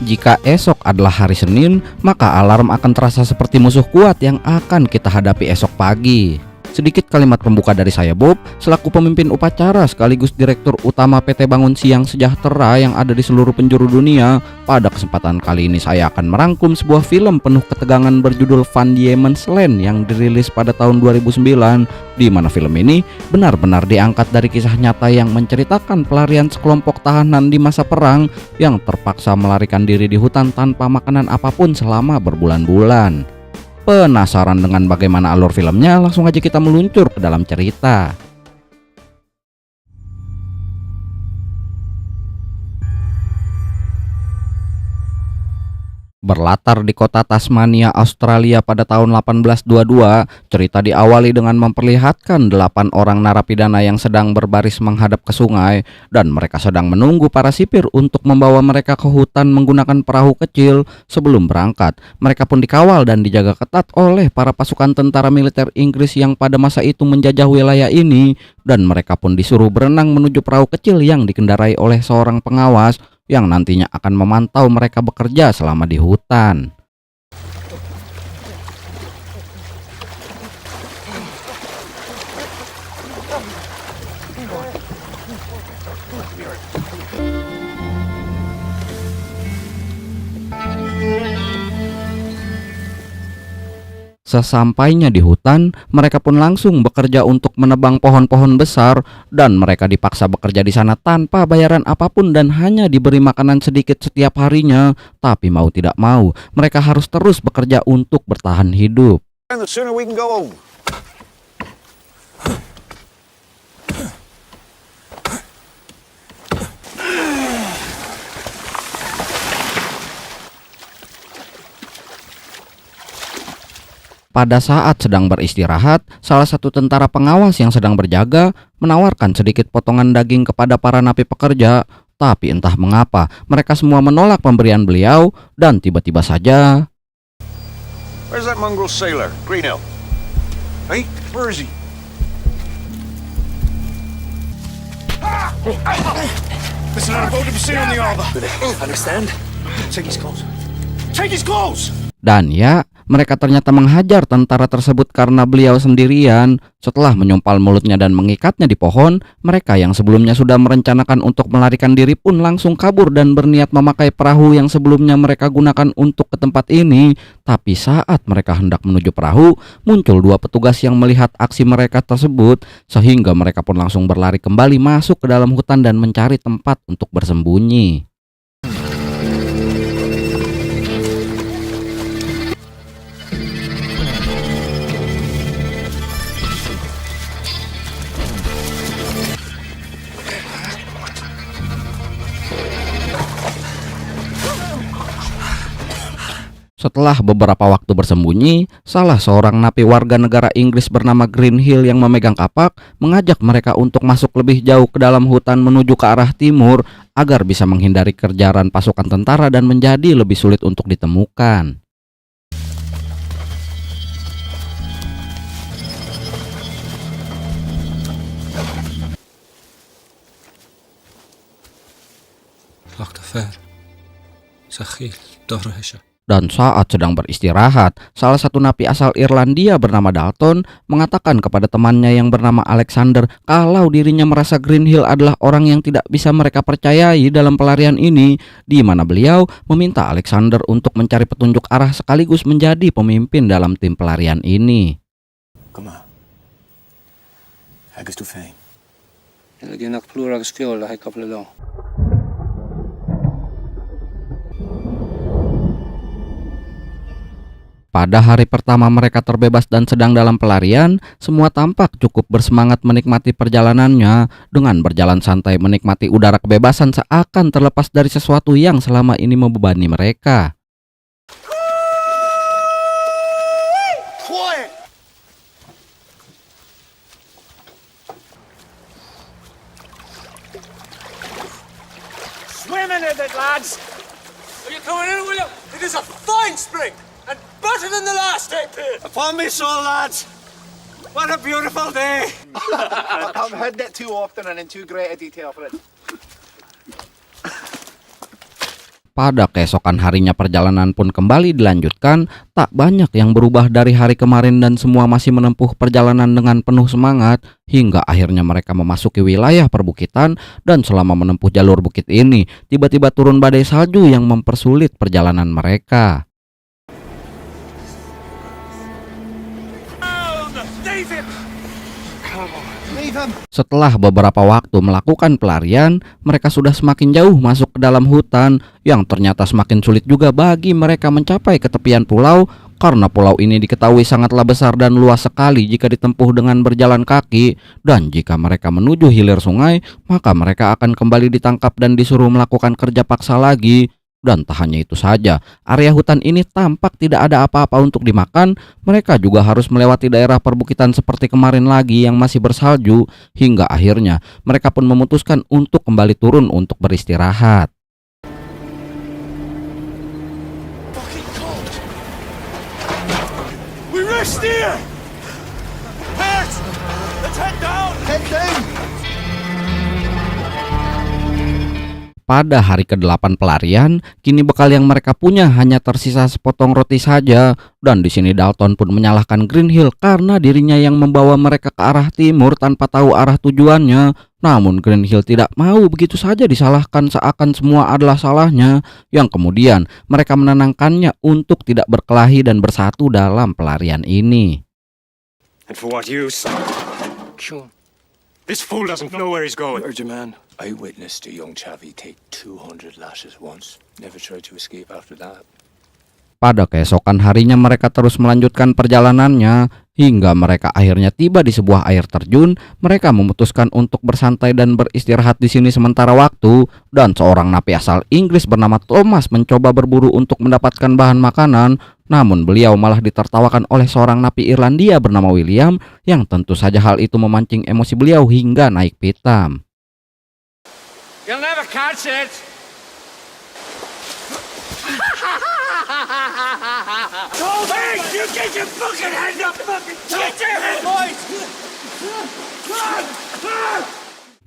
Jika esok adalah hari Senin, maka alarm akan terasa seperti musuh kuat yang akan kita hadapi esok pagi. Sedikit kalimat pembuka dari saya, Bob, selaku pemimpin upacara sekaligus Direktur Utama PT Bangun Siang Sejahtera yang ada di seluruh penjuru dunia. Pada kesempatan kali ini saya akan merangkum sebuah film penuh ketegangan berjudul Van Diemen's Land yang dirilis pada tahun 2009, di mana film ini benar-benar diangkat dari kisah nyata yang menceritakan pelarian sekelompok tahanan di masa perang yang terpaksa melarikan diri di hutan tanpa makanan apapun selama berbulan-bulan. Penasaran dengan bagaimana alur filmnya? Langsung aja kita meluncur ke dalam cerita. Berlatar di kota Tasmania, Australia pada tahun 1822, cerita diawali dengan memperlihatkan 8 orang narapidana yang sedang berbaris menghadap ke sungai dan mereka sedang menunggu para sipir untuk membawa mereka ke hutan menggunakan perahu kecil sebelum berangkat. Mereka pun dikawal dan dijaga ketat oleh para pasukan tentara militer Inggris yang pada masa itu menjajah wilayah ini, dan mereka pun disuruh berenang menuju perahu kecil yang dikendarai oleh seorang pengawas yang nantinya akan memantau mereka bekerja selama di hutan. Sesampainya di hutan, mereka pun langsung bekerja untuk menebang pohon-pohon besar dan mereka dipaksa bekerja di sana tanpa bayaran apapun dan hanya diberi makanan sedikit setiap harinya. Tapi mau tidak mau, mereka harus terus bekerja untuk bertahan hidup. Pada saat sedang beristirahat, salah satu tentara pengawas yang sedang berjaga menawarkan sedikit potongan daging kepada para napi pekerja. Tapi entah mengapa, mereka semua menolak pemberian beliau dan tiba-tiba saja... Where's that mongrel sailor, Greenhill? Hey, where is he? Listen, I'm about to be seen on the arbor. Understand? Take his clothes. Take his clothes! Dan ya, mereka ternyata menghajar tentara tersebut karena beliau sendirian. Setelah menyumpal mulutnya dan mengikatnya di pohon, mereka yang sebelumnya sudah merencanakan untuk melarikan diri pun langsung kabur dan berniat memakai perahu yang sebelumnya mereka gunakan untuk ke tempat ini. Tapi saat mereka hendak menuju perahu, muncul 2 petugas yang melihat aksi mereka tersebut, sehingga mereka pun langsung berlari kembali masuk ke dalam hutan dan mencari tempat untuk bersembunyi. Setelah beberapa waktu bersembunyi, salah seorang napi warga negara Inggris bernama Greenhill yang memegang kapak mengajak mereka untuk masuk lebih jauh ke dalam hutan menuju ke arah timur agar bisa menghindari kejaran pasukan tentara dan menjadi lebih sulit untuk ditemukan. Dan saat sedang beristirahat, salah satu napi asal Irlandia bernama Dalton mengatakan kepada temannya yang bernama Alexander kalau dirinya merasa Greenhill adalah orang yang tidak bisa mereka percayai dalam pelarian ini, di mana beliau meminta Alexander untuk mencari petunjuk arah sekaligus menjadi pemimpin dalam tim pelarian ini. Pada hari pertama mereka terbebas dan sedang dalam pelarian, semua tampak cukup bersemangat menikmati perjalanannya dengan berjalan santai menikmati udara kebebasan seakan terlepas dari sesuatu yang selama ini membebani mereka. Swimming in it, lads! Are you coming in, will you? It is a fine spring! And better than the last I've been! Upon me soul, lads! What a beautiful day! I've heard that too often and in too great a detail for it. Pada keesokan harinya perjalanan pun kembali dilanjutkan. Tak banyak yang berubah dari hari kemarin dan semua masih menempuh perjalanan dengan penuh semangat hingga akhirnya mereka memasuki wilayah perbukitan. Dan selama menempuh jalur bukit ini, tiba-tiba turun badai salju yang mempersulit perjalanan mereka. David! Leave him. Setelah beberapa waktu melakukan pelarian, mereka sudah semakin jauh masuk ke dalam hutan yang ternyata semakin sulit juga bagi mereka mencapai ke tepian pulau karena pulau ini diketahui sangatlah besar dan luas sekali jika ditempuh dengan berjalan kaki. Dan jika mereka menuju hilir sungai, maka mereka akan kembali ditangkap dan disuruh melakukan kerja paksa lagi. Dan tak hanya itu saja, area hutan ini tampak tidak ada apa-apa untuk dimakan. Mereka juga harus melewati daerah perbukitan seperti kemarin lagi yang masih bersalju. Hingga akhirnya mereka pun memutuskan untuk kembali turun untuk beristirahat. Fucking cold! We rest here! Bert! Let's head down! Head down. Pada hari ke-8 pelarian, kini bekal yang mereka punya hanya tersisa sepotong roti saja. Dan di sini Dalton pun menyalahkan Greenhill karena dirinya yang membawa mereka ke arah timur tanpa tahu arah tujuannya. Namun Greenhill tidak mau begitu saja disalahkan seakan semua adalah salahnya. Yang kemudian mereka menenangkannya untuk tidak berkelahi dan bersatu dalam pelarian ini. And for what use? Sure. This fool doesn't know where he's going. Heard you, man. I witnessed a young chavvy take 200 lashes once. Never tried to escape after that. Pada keesokan harinya mereka terus melanjutkan perjalanannya hingga mereka akhirnya tiba di sebuah air terjun. Mereka memutuskan untuk bersantai dan beristirahat di sini sementara waktu. Dan seorang napi asal Inggris bernama Thomas mencoba berburu untuk mendapatkan bahan makanan. Namun beliau malah ditertawakan oleh seorang napi Irlandia bernama William, yang tentu saja hal itu memancing emosi beliau hingga naik pitam. You'll never catch it! Hey, you get your fucking head up! Get your head, boys!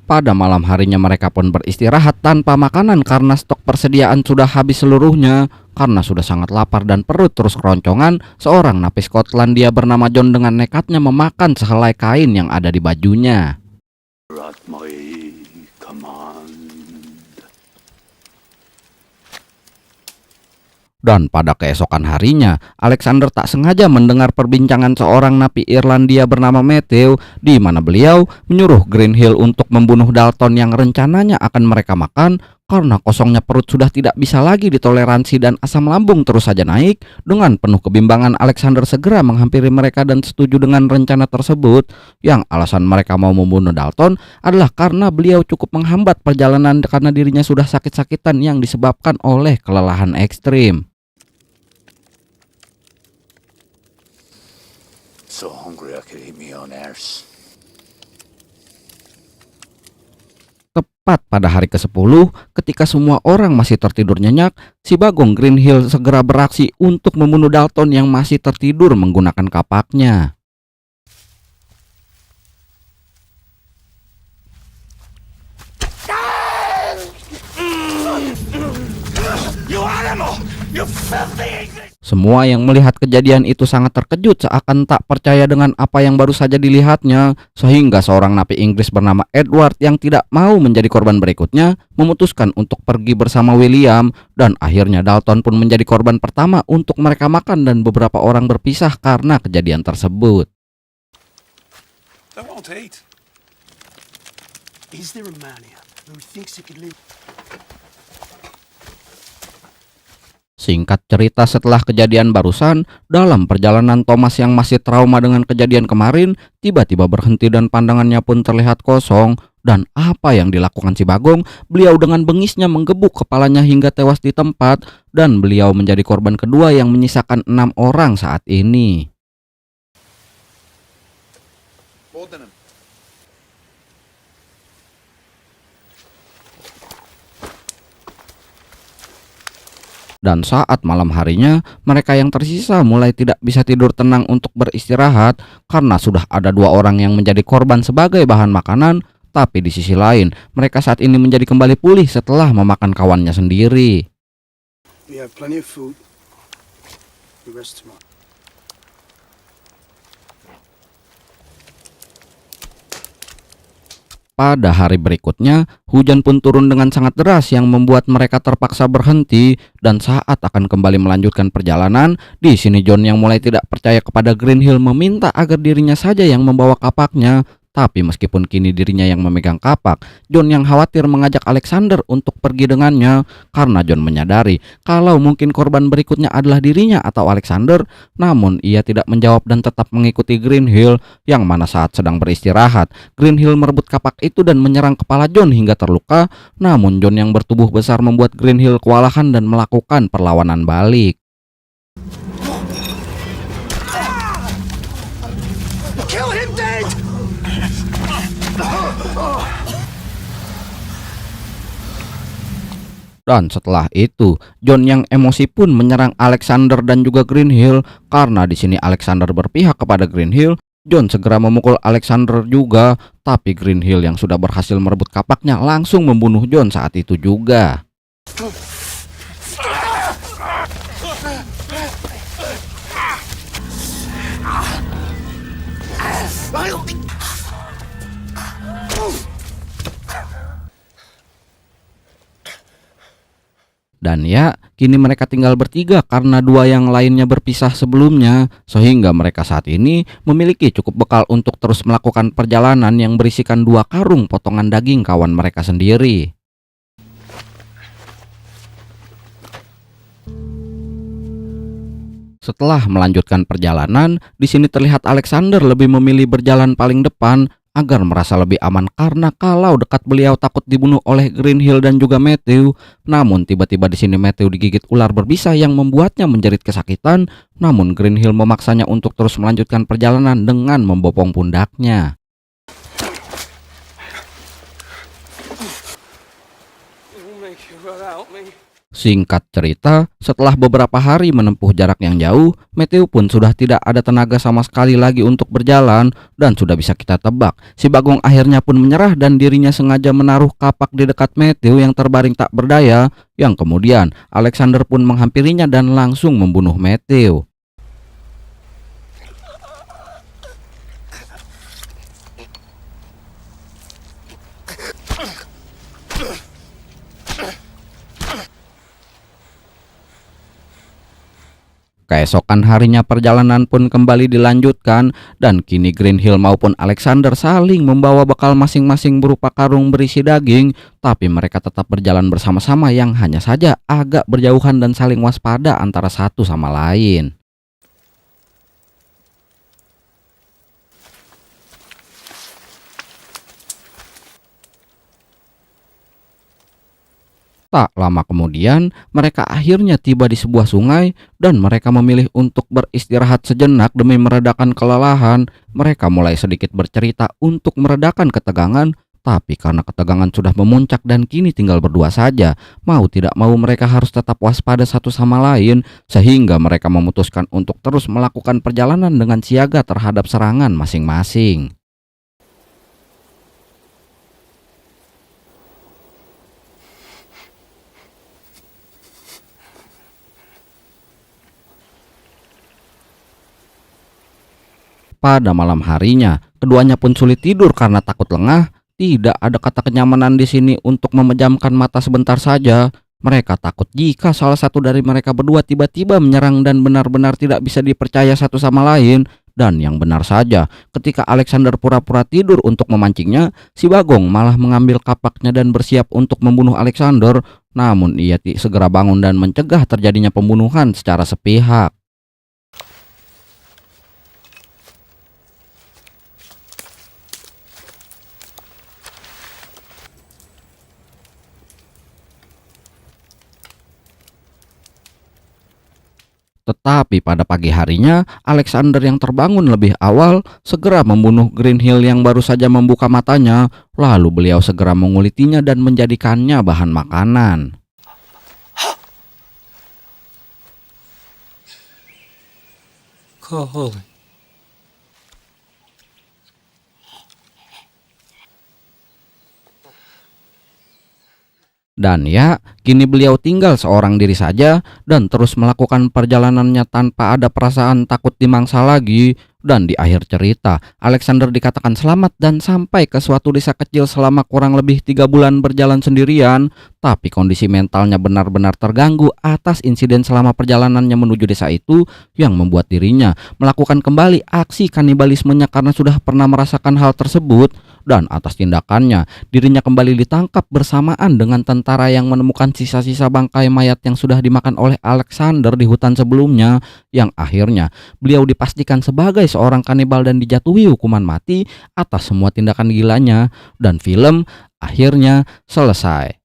Pada malam harinya mereka pun beristirahat tanpa makanan karena stok persediaan sudah habis seluruhnya. Karena sudah sangat lapar dan perut terus keroncongan, seorang napi Skotlandia bernama John dengan nekatnya memakan sehelai kain yang ada di bajunya. At my command. Dan pada keesokan harinya, Alexander tak sengaja mendengar perbincangan seorang napi Irlandia bernama Matthew, di mana beliau menyuruh Greenhill untuk membunuh Dalton yang rencananya akan mereka makan. Karena kosongnya perut sudah tidak bisa lagi ditoleransi dan asam lambung terus saja naik. Dengan penuh kebimbangan, Alexander segera menghampiri mereka dan setuju dengan rencana tersebut. Yang alasan mereka mau membunuh Dalton adalah karena beliau cukup menghambat perjalanan karena dirinya sudah sakit-sakitan yang disebabkan oleh kelelahan ekstrim. So hungry I could eat me own arse. Tepat pada hari ke-10, ketika semua orang masih tertidur nyenyak, si Bagong Greenhill segera beraksi untuk membunuh Dalton yang masih tertidur menggunakan kapaknya. You animal! You filthy English! Semua yang melihat kejadian itu sangat terkejut seakan tak percaya dengan apa yang baru saja dilihatnya. Sehingga seorang napi Inggris bernama Edward yang tidak mau menjadi korban berikutnya memutuskan untuk pergi bersama William. Dan akhirnya Dalton pun menjadi korban pertama untuk mereka makan dan beberapa orang berpisah karena kejadian tersebut. They won't eat. Is there a man here who thinks he could live? Singkat cerita, setelah kejadian barusan, dalam perjalanan Thomas yang masih trauma dengan kejadian kemarin, tiba-tiba berhenti dan pandangannya pun terlihat kosong. Dan apa yang dilakukan si Bagong? Beliau dengan bengisnya menggebuk kepalanya hingga tewas di tempat. Dan beliau menjadi korban kedua yang menyisakan 6 orang saat ini. Dan saat malam harinya, mereka yang tersisa mulai tidak bisa tidur tenang untuk beristirahat karena sudah ada 2 orang yang menjadi korban sebagai bahan makanan. Tapi di sisi lain, mereka saat ini menjadi kembali pulih setelah memakan kawannya sendiri. We have plenty of food. We rest tomorrow. Pada hari berikutnya, hujan pun turun dengan sangat deras yang membuat mereka terpaksa berhenti dan saat akan kembali melanjutkan perjalanan, di sini John yang mulai tidak percaya kepada Greenhill meminta agar dirinya saja yang membawa kapaknya. Tapi meskipun kini dirinya yang memegang kapak, John yang khawatir mengajak Alexander untuk pergi dengannya karena John menyadari kalau mungkin korban berikutnya adalah dirinya atau Alexander. Namun ia tidak menjawab dan tetap mengikuti Greenhill yang mana saat sedang beristirahat, Greenhill merebut kapak itu dan menyerang kepala John hingga terluka. Namun John yang bertubuh besar membuat Greenhill kewalahan dan melakukan perlawanan balik. Kill him dead! Dan setelah itu, John yang emosi pun menyerang Alexander dan juga Greenhill. Karena di sini Alexander berpihak kepada Greenhill, John segera memukul Alexander juga. Tapi Greenhill yang sudah berhasil merebut kapaknya langsung membunuh John saat itu juga. Dan ya, kini mereka tinggal bertiga karena dua yang lainnya berpisah sebelumnya, sehingga mereka saat ini memiliki cukup bekal untuk terus melakukan perjalanan yang berisikan 2 karung potongan daging kawan mereka sendiri. Setelah melanjutkan perjalanan, di sini terlihat Alexander lebih memilih berjalan paling depan agar merasa lebih aman karena kalau dekat beliau takut dibunuh oleh Greenhill dan juga Matthew. Namun tiba-tiba di sini Matthew digigit ular berbisa yang membuatnya menjerit kesakitan. Namun Greenhill memaksanya untuk terus melanjutkan perjalanan dengan membopong pundaknya. Singkat cerita, setelah beberapa hari menempuh jarak yang jauh, Matthew pun sudah tidak ada tenaga sama sekali lagi untuk berjalan. Dan sudah bisa kita tebak, si Bagong akhirnya pun menyerah dan dirinya sengaja menaruh kapak di dekat Matthew yang terbaring tak berdaya. Yang kemudian Alexander pun menghampirinya dan langsung membunuh Matthew. Keesokan harinya perjalanan pun kembali dilanjutkan dan kini Greenhill maupun Alexander saling membawa bekal masing-masing berupa karung berisi daging. Tapi mereka tetap berjalan bersama-sama yang hanya saja agak berjauhan dan saling waspada antara satu sama lain. Tak lama kemudian, mereka akhirnya tiba di sebuah sungai dan mereka memilih untuk beristirahat sejenak demi meredakan kelelahan. Mereka mulai sedikit bercerita untuk meredakan ketegangan, tapi karena ketegangan sudah memuncak dan kini tinggal berdua saja, mau tidak mau mereka harus tetap waspada satu sama lain, sehingga mereka memutuskan untuk terus melakukan perjalanan dengan siaga terhadap serangan masing-masing. Pada malam harinya, keduanya pun sulit tidur karena takut lengah. Tidak ada kata kenyamanan di sini untuk memejamkan mata sebentar saja. Mereka takut jika salah satu dari mereka berdua tiba-tiba menyerang dan benar-benar tidak bisa dipercaya satu sama lain. Dan yang benar saja, ketika Alexander pura-pura tidur untuk memancingnya, si Bagong malah mengambil kapaknya dan bersiap untuk membunuh Alexander. Namun ia segera bangun dan mencegah terjadinya pembunuhan secara sepihak. Tetapi pada pagi harinya, Alexander yang terbangun lebih awal segera membunuh Greenhill yang baru saja membuka matanya. Lalu beliau segera mengulitinya dan menjadikannya bahan makanan. Holy. Dan ya, kini beliau tinggal seorang diri saja dan terus melakukan perjalanannya tanpa ada perasaan takut dimangsa lagi. Dan di akhir cerita, Alexander dikatakan selamat dan sampai ke suatu desa kecil selama kurang lebih 3 bulan berjalan sendirian. Tapi kondisi mentalnya benar-benar terganggu atas insiden selama perjalanannya menuju desa itu yang membuat dirinya melakukan kembali aksi kanibalismenya karena sudah pernah merasakan hal tersebut. Dan atas tindakannya, dirinya kembali ditangkap bersamaan dengan tentara yang menemukan sisa-sisa bangkai mayat yang sudah dimakan oleh Alexander di hutan sebelumnya, yang akhirnya beliau dipastikan sebagai seorang kanibal dan dijatuhi hukuman mati atas semua tindakan gilanya. Dan film akhirnya selesai.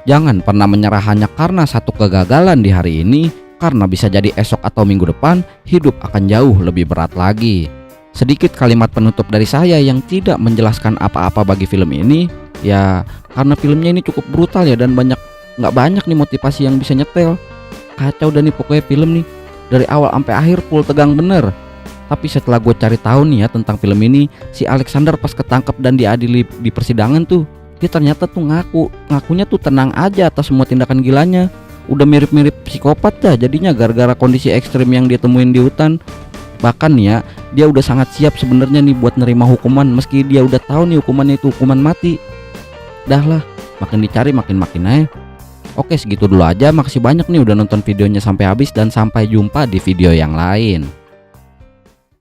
Jangan pernah menyerah hanya karena satu kegagalan di hari ini, karena bisa jadi esok atau minggu depan hidup akan jauh lebih berat lagi. Sedikit kalimat penutup dari saya yang tidak menjelaskan apa-apa bagi film ini, ya karena filmnya ini cukup brutal ya, dan nggak banyak nih motivasi yang bisa nyetel. Kacau dan nih pokoknya film nih dari awal sampai akhir full tegang bener. Tapi setelah gue cari tahu nih ya tentang film ini, si Alexander pas ketangkep dan diadili di persidangan tuh, dia ternyata tuh ngakunya tuh tenang aja atas semua tindakan gilanya. Udah mirip-mirip psikopat dah jadinya gara-gara kondisi ekstrim yang dia temuin di hutan. Bahkan ya, dia udah sangat siap sebenarnya nih buat nerima hukuman meski dia udah tahu nih hukumannya itu hukuman mati. Dah lah, makin dicari makin aja. Oke, segitu dulu aja. Makasih banyak nih udah nonton videonya sampai habis dan sampai jumpa di video yang lain.